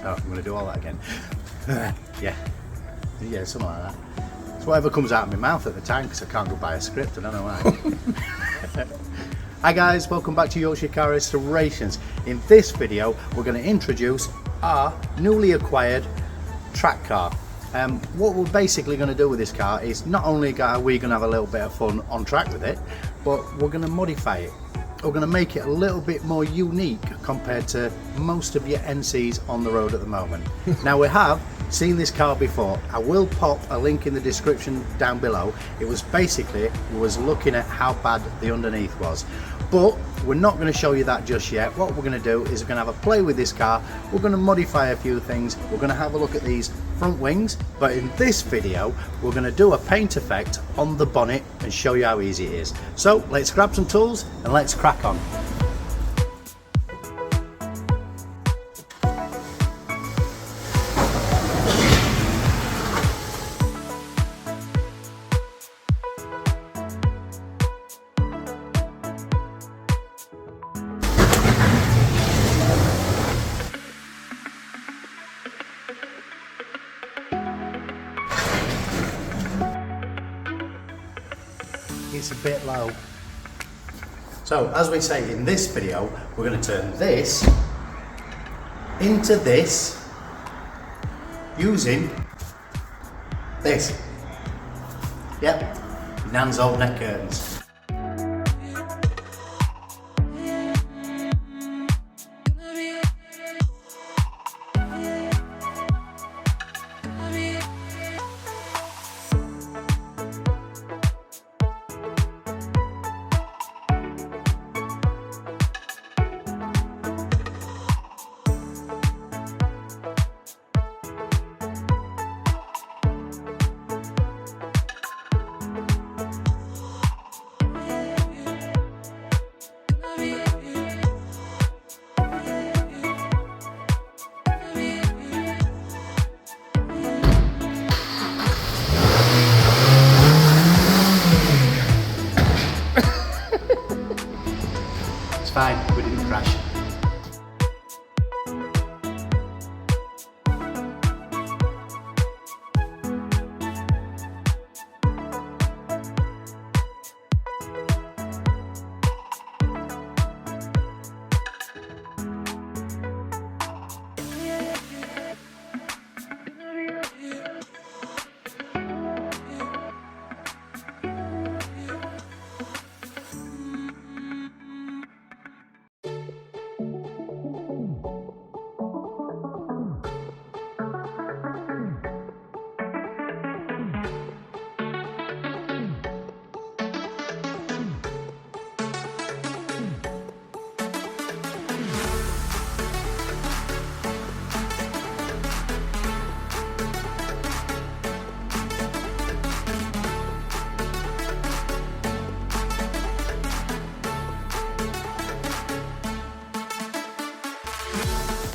No, I'm going to do all that again. Yeah, something like that. It's whatever comes out of my mouth at the time because I can't go by a script, I don't know why. Hi guys, welcome back to Yorkshire Car Restorations. In this video, we're going to introduce our newly acquired track car. What we're basically going to do with this car is not only are we going to have a little bit of fun on track with it, but we're going to modify it. We're going to make it a little bit more unique compared to most of your NCs on the road at the moment. Now, we have seen this car before. I will pop a link in the description down below. It was basically, we was looking at how bad the underneath was. But we're not going to show you that just yet. What we're going to do is we're going to have a play with this car. We're going to modify a few things. We're going to have a look at these front wings. But in this video, we're going to do a paint effect on the bonnet and show you how easy it is. So let's grab some tools and let's crack on. It's a bit low. So as we say in this video, we're going to turn this into this using this. Yep, Nan's old neck curtains. It's fine, we didn't crash.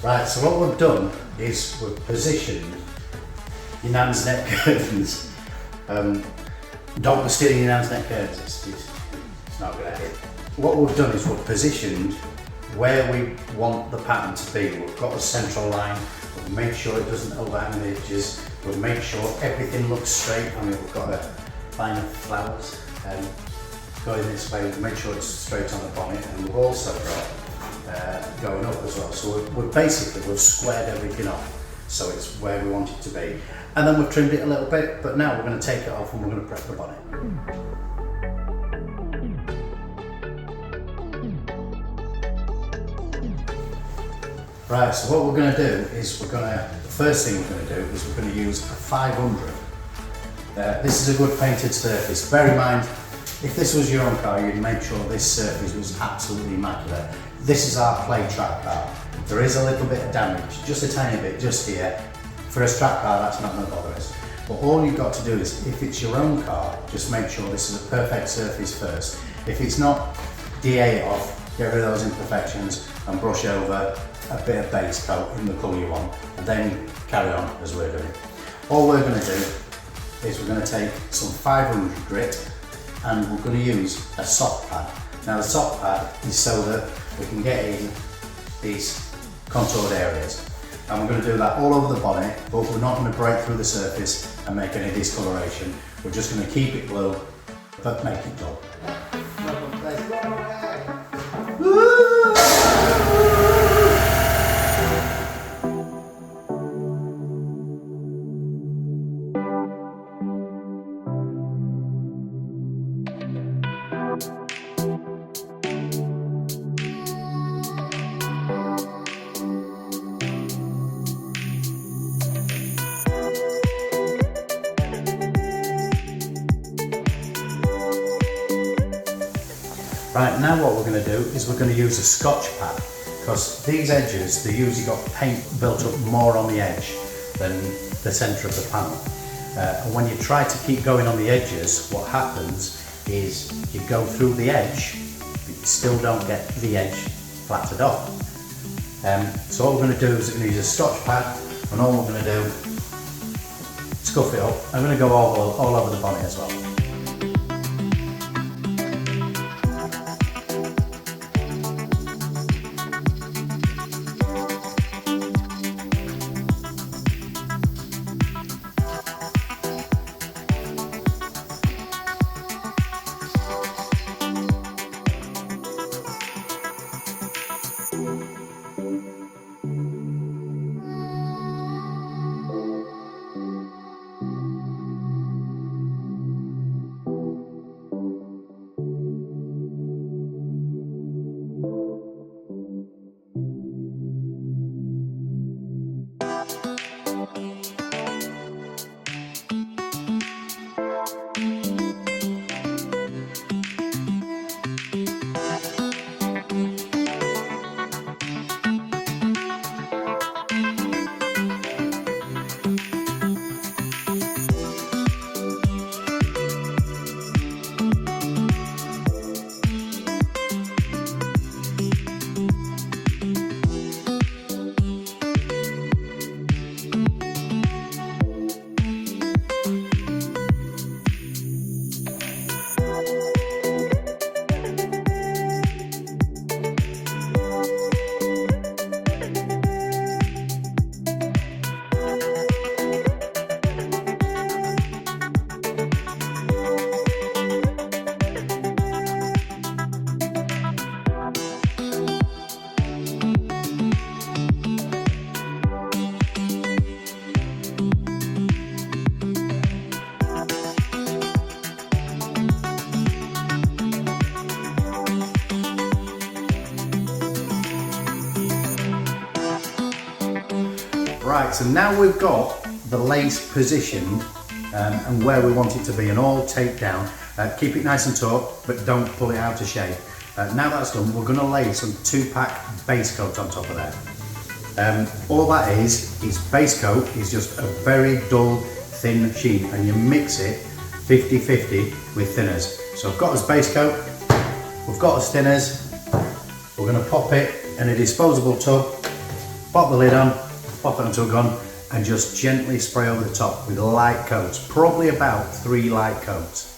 Right, so what we've done is we've positioned your Nan's neck curtains. Don't be stealing your Nan's neck curtains, it's not a good idea. What we've done is we've positioned where we want the pattern to be. We've got a central line, we've made sure it doesn't overhang the edges, we've made sure everything looks straight. I mean, we've got a line of flowers going this way, we've made sure it's straight on the bonnet, and we've also got going up as well. So we've squared everything off so it's where we want it to be, and then we've trimmed it a little bit, but now we're going to take it off and we're going to prep the bonnet. Right, so what we're going to do is the first thing we're going to do is we're going to use a 500. This is a good painted surface. Bear in mind, if this was your own car, you'd make sure this surface was absolutely immaculate. This is our play track car. There is a little bit of damage, just a tiny bit, just here. For a track car, that's not going to bother us. But all you've got to do is, if it's your own car, just make sure this is a perfect surface first. If it's not, DA it off, get rid of those imperfections, and brush over a bit of base coat in the colour you want, and then carry on as we're doing. All we're going to do is we're going to take some 500 grit, and we're going to use a soft pad. Now the soft pad is so that we can get in these contoured areas. And we're going to do that all over the bonnet, but we're not going to break through the surface and make any discoloration. We're just going to keep it blue, but make it dull. Right, now what we're going to do is we're going to use a Scotch pad, because these edges, they usually got paint built up more on the edge than the centre of the panel. And when you try to keep going on the edges, what happens is you go through the edge, but you still don't get the edge flattened off. So what we're going to do is we're going to use a Scotch pad, and all we're going to do, scuff it up. I'm going to go all over the bonnet as well. Right, so now we've got the lace positioned and where we want it to be and all taped down. Keep it nice and taut, but don't pull it out of shape. Now that's done, we're going to lay some 2-pack base coat on top of that. All that is base coat is just a very dull, thin sheen, and you mix it 50-50 with thinners. So I've got us base coat, we've got us thinners, we're going to pop it in a disposable tub, pop the lid on, pop it onto a gun, and just gently spray over the top with light coats, probably about 3 light coats.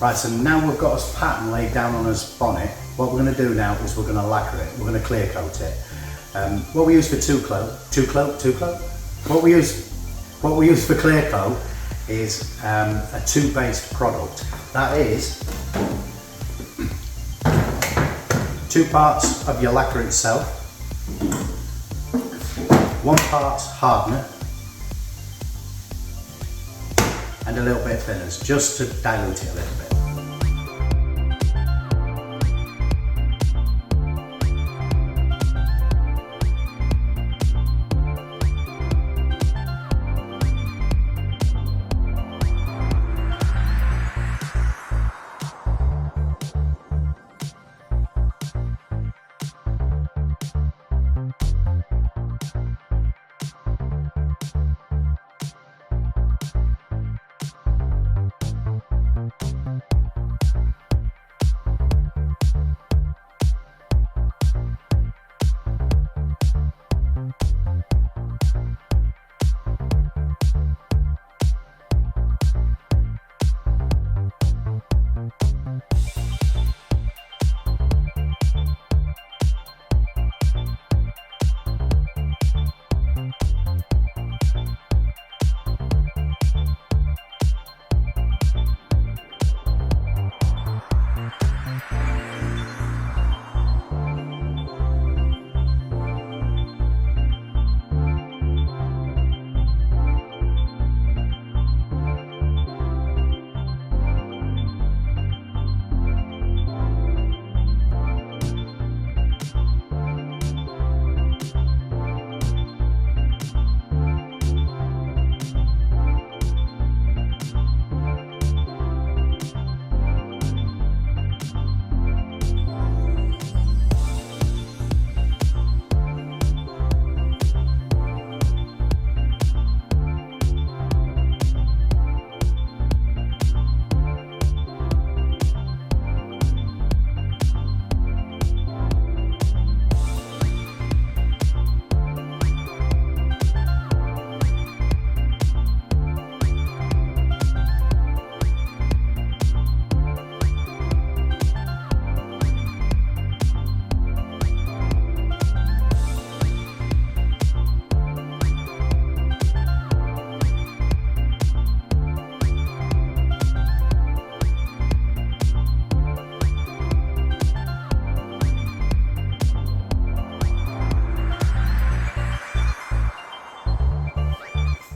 Right, so now we've got this pattern laid down on this bonnet. What we're going to do now is we're going to lacquer it. We're going to clear coat it. What we use for what we use for clear coat is a two-based product. That is 2 parts of your lacquer itself, 1 part hardener, and a little bit of thinners, just to dilute it a little bit.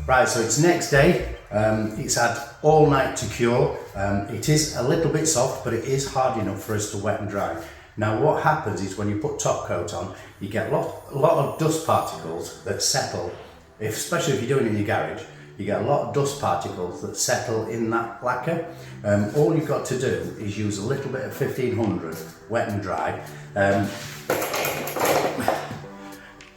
Right, so it's next day. It's had all night to cure. It is a little bit soft, but it is hard enough for us to wet and dry. Now what happens is when you put top coat on, you get a lot of dust particles that settle, especially if you're doing it in your garage. You get a lot of dust particles that settle in that lacquer. All you've got to do is use a little bit of 1500 wet and dry,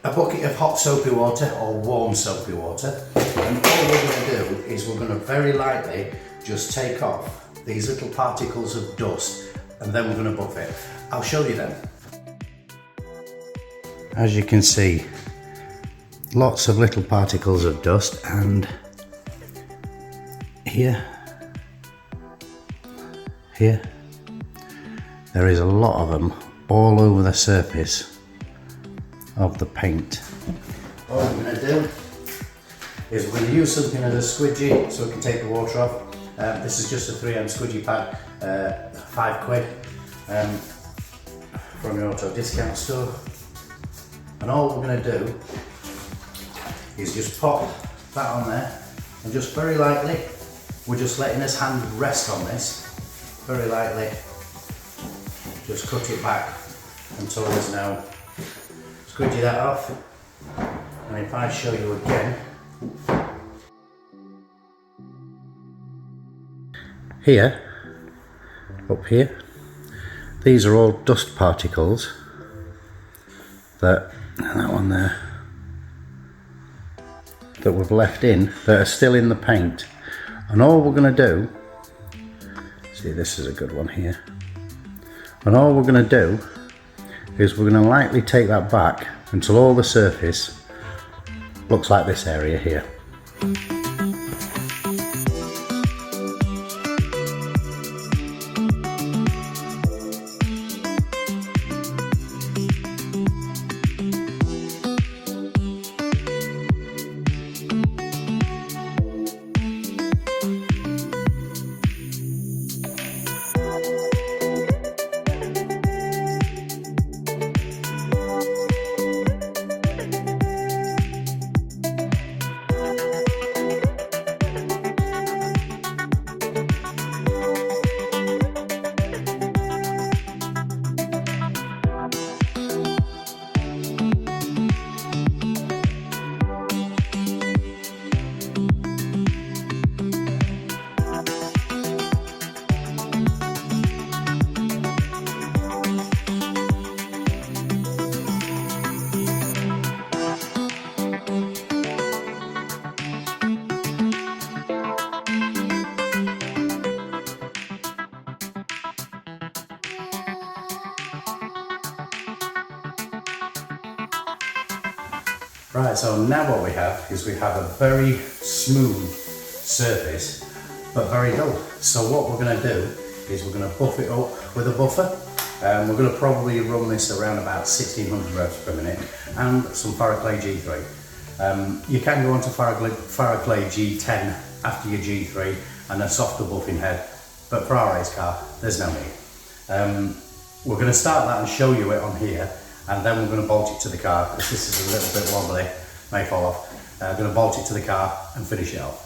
a bucket of hot soapy water or warm soapy water, and all we're going to do is we're going to very lightly just take off these little particles of dust, and then we're going to buff it. I'll show you them. As you can see, lots of little particles of dust, and here, there is a lot of them all over the surface of the paint. All we're going to do is we're going to use something as a squidgy so we can take the water off. This is just a 3M squidgy pad, £5 from your auto discount store. And all we're going to do is just pop that on there, and just very lightly, we're just letting this hand rest on this, very lightly, just cut it back until there's no squidgy that off. And if I show you again, here, up here, these are all dust particles that one there, that we've left in, that are still in the paint. And all we're going to do, see, this is a good one here, and all we're going to do is we're going to lightly take that back until all the surface looks like this area here. Right, so now what we have is we have a very smooth surface, but very dull. So what we're going to do is we're going to buff it up with a buffer. We're going to probably run this around about 1600 revs per minute and some Faraclay G3. You can go on to Faraclay G10 after your G3 and a softer buffing head, but for our race car, there's no need. We're going to start that and show you it on here, and then we're going to bolt it to the car, because this is a little bit wobbly, may fall off. I'm going to bolt it to the car and finish it off.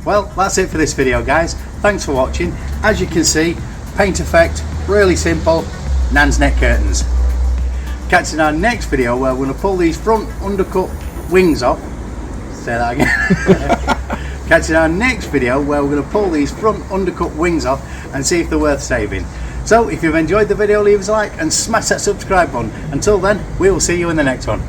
Well, that's it for this video, guys. Thanks for watching. As you can see, paint effect, really simple, NAN's neck curtains. Catch in our next video where we're going to pull these front undercut wings off. Say that again. Catch in our next video where we're going to pull these front undercut wings off and see if they're worth saving. So if you've enjoyed the video, leave us a like and smash that subscribe button. Until then, we will see you in the next one.